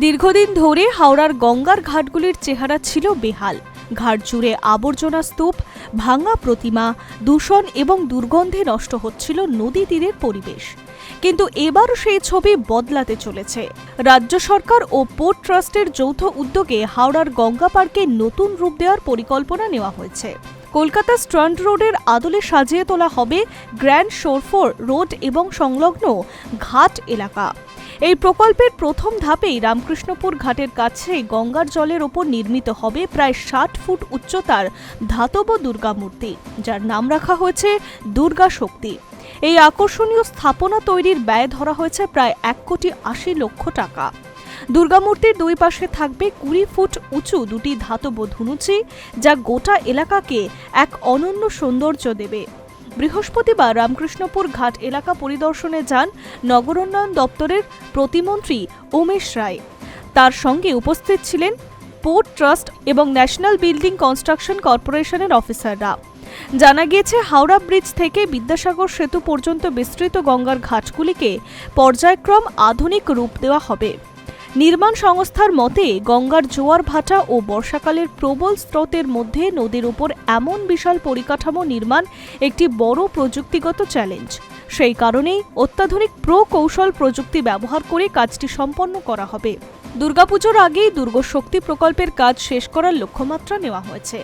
দীর্ঘদিন ধরে হাওড়ার গঙ্গার ঘাটগুলির চেহারা ছিল বেহাল। ঘাট জুড়ে আবর্জনা স্তূপ, ভাঙা প্রতিমা, দূষণ এবং দুর্গন্ধে নষ্ট হচ্ছিল নদী তীরের পরিবেশ। কিন্তু এবার সেই ছবি বদলাতে চলেছে। রাজ্য সরকার ও পোর্ট ট্রাস্টের যৌথ উদ্যোগে হাওড়ার গঙ্গা পার্কে নতুন রূপ দেওয়ার পরিকল্পনা নেওয়া হয়েছে। কলকাতা স্ট্র্যান্ড রোডের আদলে সাজিয়ে তোলা হবে গ্র্যান্ড শোরফোর রোড এবং সংলগ্ন ঘাট এলাকা। এই প্রকল্পের প্রথম ধাপেই রামকৃষ্ণপুর ঘাটের কাছে গঙ্গার জলের ওপর নির্মিত হবে প্রায় ৬০ ফুট উচ্চতার ধাতব দুর্গা মূর্তি, যার নাম রাখা হয়েছে দুর্গা শক্তি। এই আকর্ষণীয় স্থাপনা তৈরির ব্যয় ধরা হয়েছে প্রায় ১,৮০,০০,০০০ টাকা। দুর্গামূর্তির দুই পাশে থাকবে ২০ ফুট উঁচু দুটি ধাতব ধুনুচি, যা গোটা এলাকাকে এক অনন্য সৌন্দর্য দেবে। বৃহস্পতিবার রামকৃষ্ণপুর ঘাট এলাকা পরিদর্শনে যান নগরোন্নয়ন দপ্তরের প্রতিমন্ত্রী উমেশ রায়। তার সঙ্গে উপস্থিত ছিলেন পোর্ট ট্রাস্ট এবং ন্যাশনাল বিল্ডিং কনস্ট্রাকশন কর্পোরেশনের অফিসাররা। জানা গিয়েছে, হাওড়া ব্রিজ থেকে বিদ্যাসাগর সেতু পর্যন্ত বিস্তৃত গঙ্গার ঘাটগুলিকে পর্যায়ক্রম আধুনিক রূপ দেওয়া হবে। নির্মাণ সংস্থার মতে, গঙ্গার জোয়ার ভাটা ও বর্ষাকালের প্রবল স্রোতের মধ্যে নদীর উপর এমন বিশাল পরিকাঠামো নির্মাণ একটি বড় প্রযুক্তিগত চ্যালেঞ্জ। সেই কারণেই অত্যাধুনিক প্রকৌশল প্রযুক্তি ব্যবহার করে কাজটি সম্পন্ন করা হবে। দুর্গাপুজোর আগেই দুর্গশক্তি প্রকল্পের কাজ শেষ করার লক্ষ্যমাত্রা নেওয়া হয়েছে।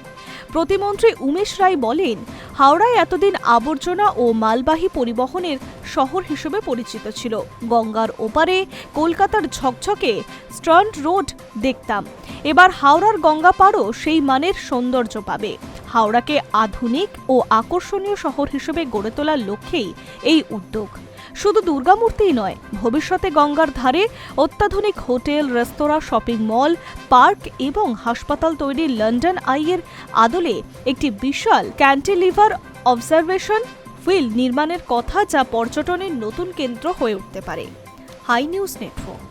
প্রতিমন্ত্রী উমেশ রায় বলেন, হাওড়ায় এতদিন আবর্জনা ও মালবাহী পরিবহনের শহর হিসেবে পরিচিত ছিল। গঙ্গার ওপারে কলকাতার ঝকঝকে স্ট্র্যান্ড রোড দেখতাম। এবার হাওড়ার গঙ্গা পাড়ও সেই মানের সৌন্দর্য পাবে। হাওড়াকে আধুনিক ও আকর্ষণীয় শহর হিসেবে গড়ে তোলার লক্ষ্যেই এই উদ্যোগ। শুধু দুর্গামূর্তিই নয়, ভবিষ্যতে গঙ্গার ধারে অত্যাধুনিক হোটেল, রেস্তোরাঁ, শপিং মল, পার্ক এবং হাসপাতাল তৈরির লন্ডন আইয়ের আদলে একটি বিশাল ক্যান্টিলিভার অবজারভেশন হুইল নির্মাণের কথা, যা পর্যটনের নতুন কেন্দ্র হয়ে উঠতে পারে। Hi news network.